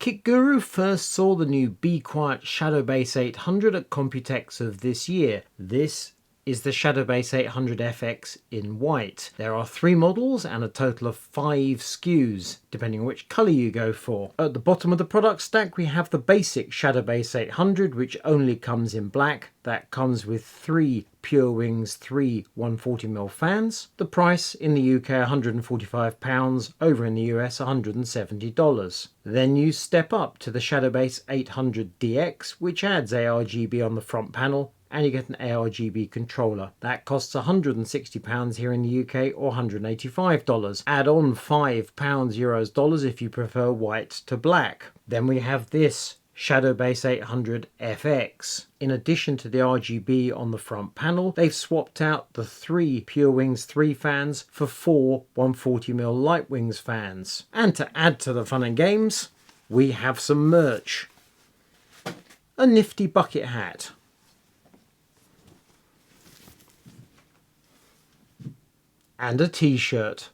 Kit Guru first saw the new bequiet Shadowbase 800 at Computex of this year. This is the Shadowbase 800FX in white. There are 3 models and a total of 5 SKUs, depending on which colour you go for. At the bottom of the product stack we have the basic Shadowbase 800, which only comes in black. That comes with 3 Pure Wings 3 140mm fans. The price in the UK £145, over in the US $170. Then you step up to the Shadowbase 800DX, which adds ARGB on the front panel, and you get an ARGB controller. That costs £160 here in the UK or $185. Add on £5 euros dollars if you prefer white to black. Then we have this Shadowbase 800 FX. In addition to the RGB on the front panel, they've swapped out the 3 Pure Wings 3 fans for 4 140mm Light Wings fans. And to add to the fun and games, we have some merch. A nifty bucket hat. And a t-shirt.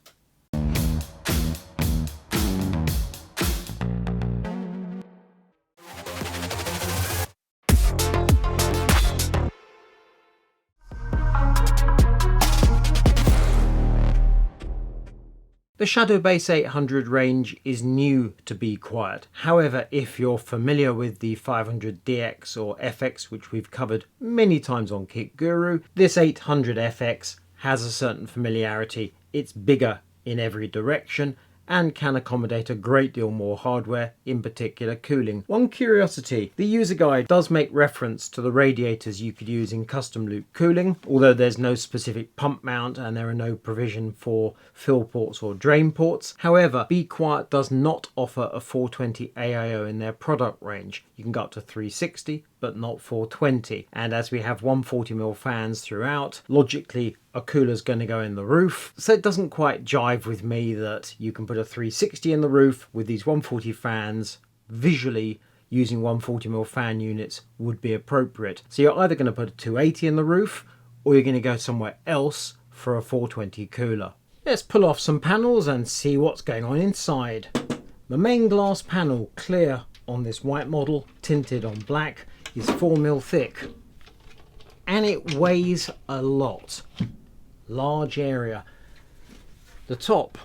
The Shadowbase 800 range is new to bequiet. However, if you're familiar with the 500DX or FX, which we've covered many times on Kit Guru, this 800FX has a certain familiarity. It's bigger in every direction and can accommodate a great deal more hardware, in particular cooling. One curiosity, the user guide does make reference to the radiators you could use in custom loop cooling, although there's no specific pump mount and there are no provision for fill ports or drain ports. However, bequiet does not offer a 420 AIO in their product range. You can go up to 360, but not 420. And as we have 140mm fans throughout, logically a cooler's going to go in the roof. So it doesn't quite jive with me that you can put a 360 in the roof with these 140 fans. Visually, using 140mm fan units would be appropriate. So you're either going to put a 280 in the roof, or you're going to go somewhere else for a 420 cooler. Let's pull off some panels and see what's going on inside. The main glass panel, clear on this white model, tinted on black, is 4mm thick. And it weighs a lot. Large area. The top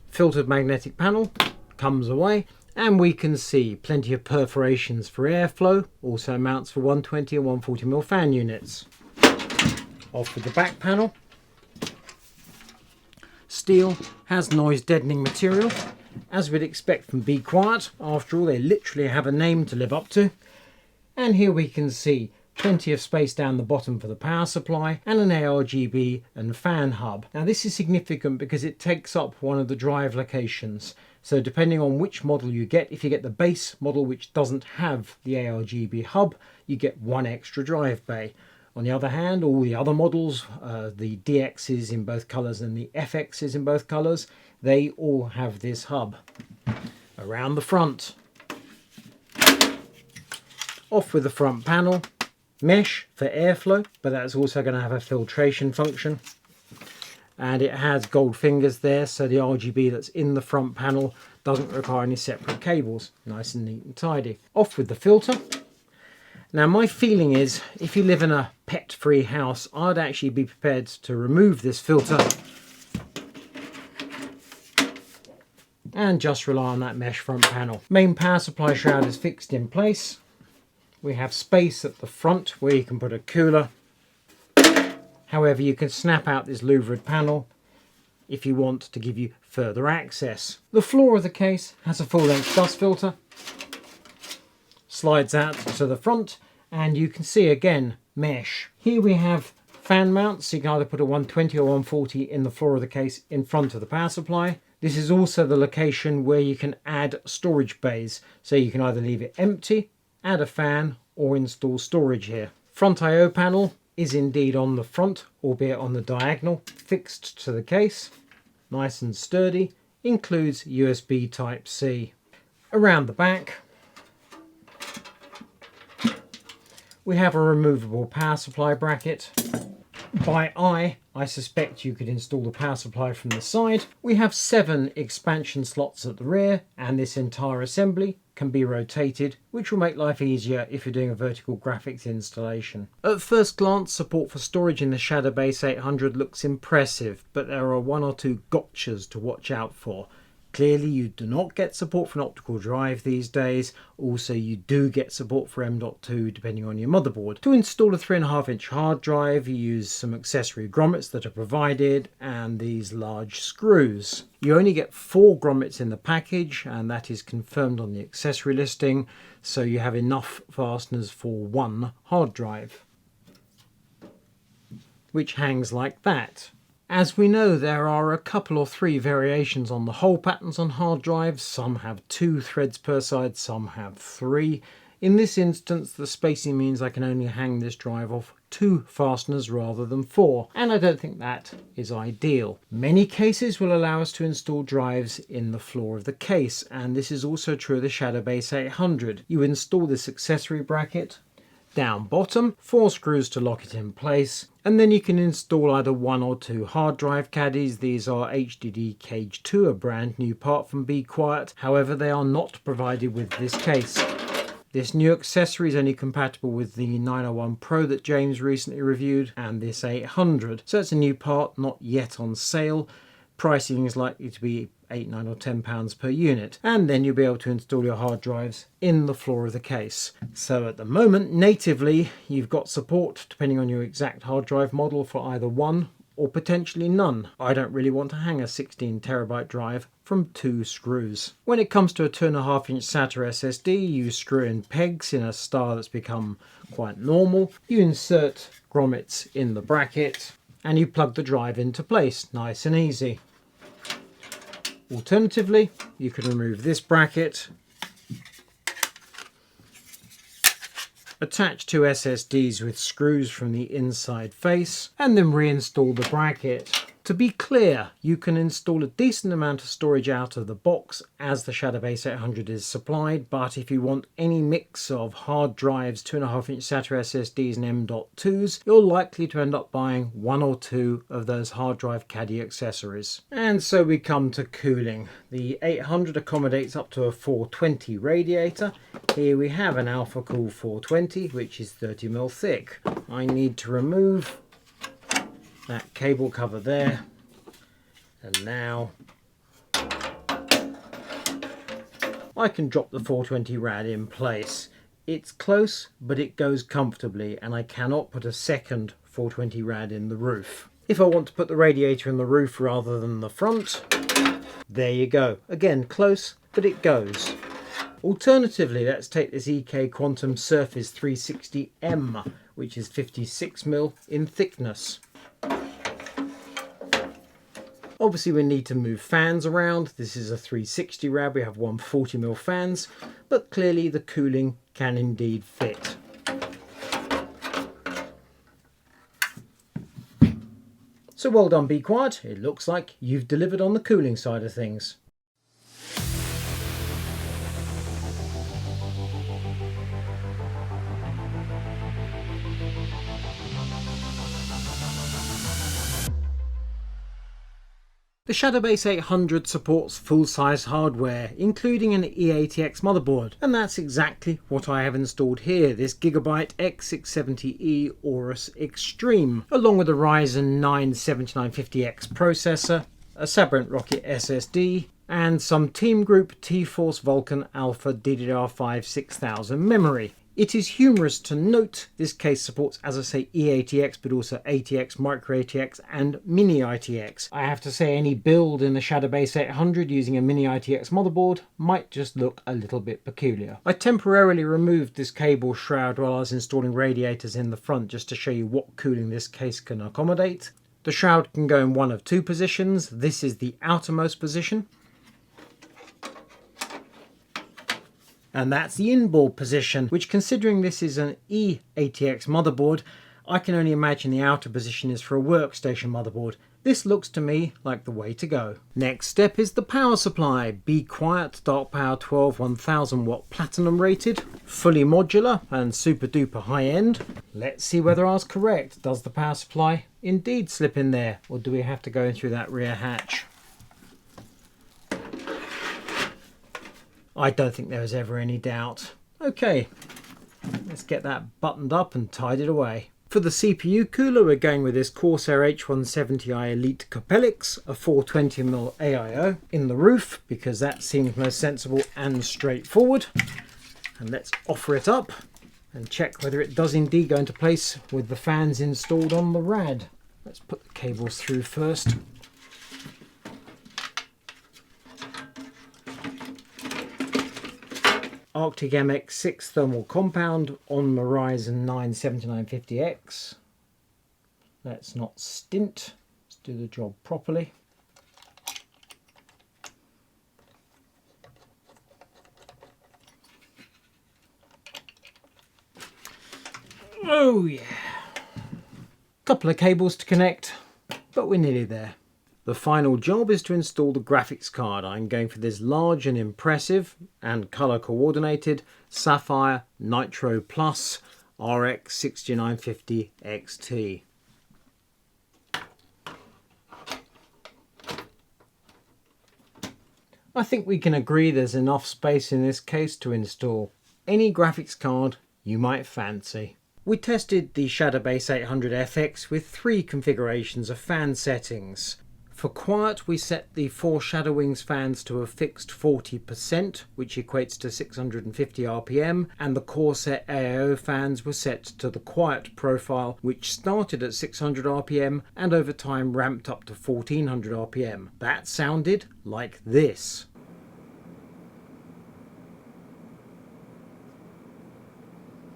filtered magnetic panel comes away, and we can see plenty of perforations for airflow, also mounts for 120 and 140mm fan units. Off with the back panel. Steel has noise deadening material, as we'd expect from bequiet. After all, they literally have a name to live up to. And here we can see plenty of space down the bottom for the power supply and an ARGB and fan hub. Now this is significant because it takes up one of the drive locations. So depending on which model you get, if you get the base model which doesn't have the ARGB hub, you get one extra drive bay. On the other hand, all the other models, the DXs in both colours and the FXs in both colours, they all have this hub. Around the front. Off with the front panel. Mesh for airflow, but that's also going to have a filtration function. And it has gold fingers there, so the RGB that's in the front panel doesn't require any separate cables. Nice and neat and tidy. Off with the filter. Now my feeling is, if you live in a pet-free house, I'd actually be prepared to remove this filter and just rely on that mesh front panel. Main power supply shroud is fixed in place. We have space at the front where you can put a cooler. However, you can snap out this louvered panel if you want to give you further access. The floor of the case has a full-length dust filter. Slides out to the front, and you can see again mesh. Here we have fan mounts, so you can either put a 120 or 140 in the floor of the case in front of the power supply. This is also the location where you can add storage bays, so you can either leave it empty, add a fan, or install storage here. Front I/O panel is indeed on the front, albeit on the diagonal, fixed to the case. Nice and sturdy, includes USB Type-C. Around the back, we have a removable power supply bracket. By eye, I suspect you could install the power supply from the side. We have 7 expansion slots at the rear, and this entire assembly can be rotated, which will make life easier if you're doing a vertical graphics installation. At first glance, support for storage in the Shadowbase 800 looks impressive, but there are 1 or 2 gotchas to watch out for. Clearly you do not get support for an optical drive these days. Also you do get support for M.2 depending on your motherboard. To install a 3.5-inch hard drive you use some accessory grommets that are provided and these large screws. You only get 4 grommets in the package and that is confirmed on the accessory listing, so you have enough fasteners for 1 hard drive, which hangs like that. As we know, there are a couple or 3 variations on the hole patterns on hard drives. Some have 2 threads per side, some have 3. In this instance, the spacing means I can only hang this drive off 2 fasteners rather than 4, and I don't think that is ideal. Many cases will allow us to install drives in the floor of the case, and this is also true of the Shadowbase 800. You install this accessory bracket down bottom, 4 screws to lock it in place, and then you can install either 1 or 2 hard drive caddies. These are HDD Cage 2, a brand new part from bequiet. However, they are not provided with this case. This new accessory is only compatible with the 901 Pro that James recently reviewed and this 800. So it's a new part, not yet on sale. Pricing is likely to be £8, £9 or £10 per unit, and then you'll be able to install your hard drives in the floor of the case. So at the moment, natively, you've got support, depending on your exact hard drive model, for either 1 or potentially none. I don't really want to hang a 16 terabyte drive from 2 screws. When it comes to a 2.5-inch SATA SSD, you screw in pegs in a style that's become quite normal. You insert grommets in the bracket, and you plug the drive into place, nice and easy. Alternatively, you can remove this bracket, attach 2 SSDs with screws from the inside face, and then reinstall the bracket. To be clear, you can install a decent amount of storage out of the box as the Shadowbase 800 is supplied, but if you want any mix of hard drives, 2.5-inch SATA SSDs and M.2s, you're likely to end up buying 1 or 2 of those hard drive caddy accessories. And so we come to cooling. The 800 accommodates up to a 420 radiator. Here we have an AlphaCool 420, which is 30mm thick. I need to remove that cable cover there, and now I can drop the 420 rad in place. It's close, but it goes comfortably, and I cannot put a second 420 rad in the roof. If I want to put the radiator in the roof rather than the front, there you go. Again, close, but it goes. Alternatively, let's take this EK Quantum Surface 360M, which is 56mm in thickness. Obviously we need to move fans around. This is a 360 rad, we have 140mm fans, but clearly the cooling can indeed fit. So well done bequiet, it looks like you've delivered on the cooling side of things. The Shadowbase 800 supports full-size hardware, including an E80X motherboard, and that's exactly what I have installed here, this Gigabyte X670E Aorus Xtreme, along with a Ryzen 9 7950X processor, a Sabrent Rocket SSD, and some Team Group T-Force Vulcan Alpha DDR5 6000 memory. It is humorous to note this case supports, as I say, E80X, but also ATX, Micro ATX and Mini ITX. I have to say any build in the Shadowbase 800 using a Mini ITX motherboard might just look a little bit peculiar. I temporarily removed this cable shroud while I was installing radiators in the front just to show you what cooling this case can accommodate. The shroud can go in one of 2 positions. This is the outermost position, and that's the inboard position, which, considering this is an E80X motherboard, I can only imagine the outer position is for a workstation motherboard. This looks to me like the way to go. Next step is the power supply. bequiet Dark Power 12 1000 watt platinum rated, fully modular and super duper high end. Let's see whether I was correct. Does the power supply indeed slip in there, or do we have to go in through that rear hatch? I don't think there was ever any doubt. Okay, let's get that buttoned up and tidied away. For the CPU cooler, we're going with this Corsair H170i Elite Capellix, a 420mm AIO in the roof, because that seems most sensible and straightforward. And let's offer it up and check whether it does indeed go into place with the fans installed on the rad. Let's put the cables through first. Arctic MX6 thermal compound on my Ryzen 9 7950X. Let's not stint, let's do the job properly. Oh yeah. Couple of cables to connect, but we're nearly there. The final job is to install the graphics card. I'm going for this large and impressive and colour coordinated Sapphire Nitro Plus RX 6950 XT. I think we can agree there's enough space in this case to install any graphics card you might fancy. We tested the Shadowbase 800FX with 3 configurations of fan settings. For quiet, we set the 4 Shadow Wings fans to a fixed 40%, which equates to 650 RPM, and the Corsair AIO fans were set to the quiet profile, which started at 600 RPM and over time ramped up to 1400 RPM. That sounded like this.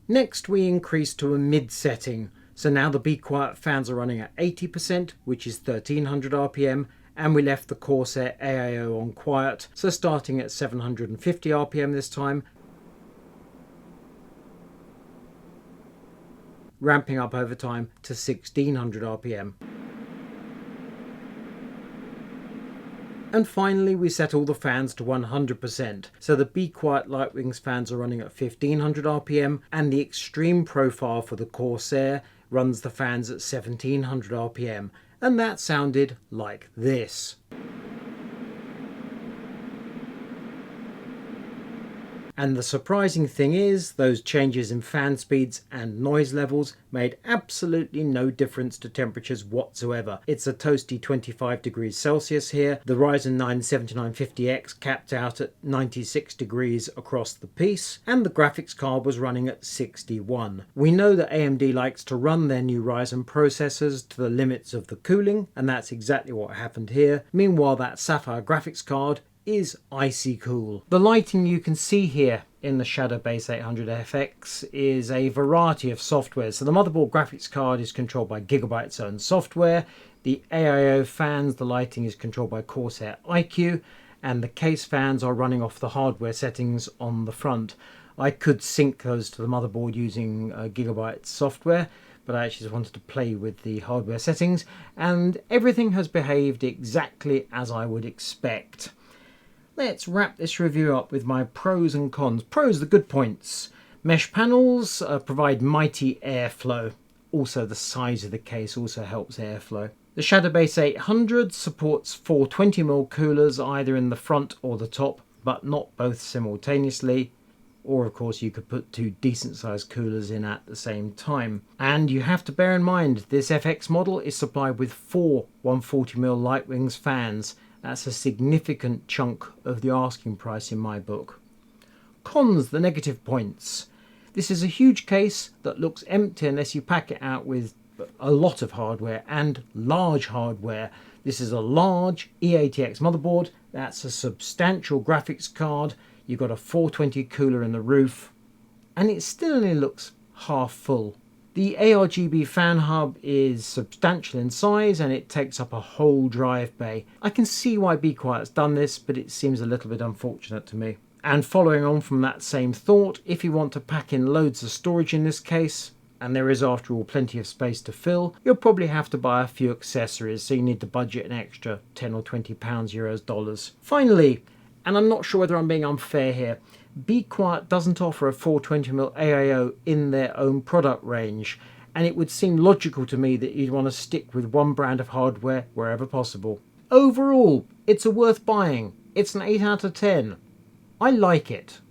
Next, we increased to a mid setting. So now the Be Quiet fans are running at 80%, which is 1300 RPM, and we left the Corsair AIO on quiet, so starting at 750 RPM this time, ramping up over time to 1600 RPM. And finally, we set all the fans to 100%. So the Be Quiet Lightwings fans are running at 1500 RPM, and the Xtreme profile for the Corsair runs the fans at 1700 RPM, and that sounded like this. And the surprising thing is, those changes in fan speeds and noise levels made absolutely no difference to temperatures whatsoever. It's a toasty 25 degrees Celsius here. The Ryzen 9 7950X capped out at 96 degrees across the piece, and the graphics card was running at 61. We know that AMD likes to run their new Ryzen processors to the limits of the cooling, and that's exactly what happened here. Meanwhile, that Sapphire graphics card is icy cool. The lighting you can see here in the Shadowbase 800FX is a variety of software. So the motherboard graphics card is controlled by Gigabyte's own software. The AIO fans, the lighting is controlled by Corsair iCUE, and the case fans are running off the hardware settings on the front. I could sync those to the motherboard using Gigabyte's software, but I actually just wanted to play with the hardware settings, and everything has behaved exactly as I would expect. Let's wrap this review up with my pros and cons. Pros, the good points. Mesh panels provide mighty airflow. Also, the size of the case also helps airflow. The Shadowbase 800 supports 420mm coolers either in the front or the top, but not both simultaneously. Or, of course, you could put 2 decent-sized coolers in at the same time. And you have to bear in mind, this FX model is supplied with 4 140mm Lightwings fans. That's a significant chunk of the asking price in my book. Cons, the negative points. This is a huge case that looks empty unless you pack it out with a lot of hardware and large hardware. This is a large E80X motherboard. That's a substantial graphics card. You've got a 420 cooler in the roof, and it still only looks half full. The ARGB fan hub is substantial in size and it takes up a whole drive bay. I can see why Be Quiet's done this, but it seems a little bit unfortunate to me. And following on from that same thought, if you want to pack in loads of storage in this case, and there is after all plenty of space to fill, you'll probably have to buy a few accessories, so you need to budget an extra 10 or 20 pounds, euros, dollars. Finally, and I'm not sure whether I'm being unfair here, Be Quiet doesn't offer a 420mm AIO in their own product range, and it would seem logical to me that you'd want to stick with one brand of hardware wherever possible. Overall, it's a worth buying. It's an 8 out of 10. I like it.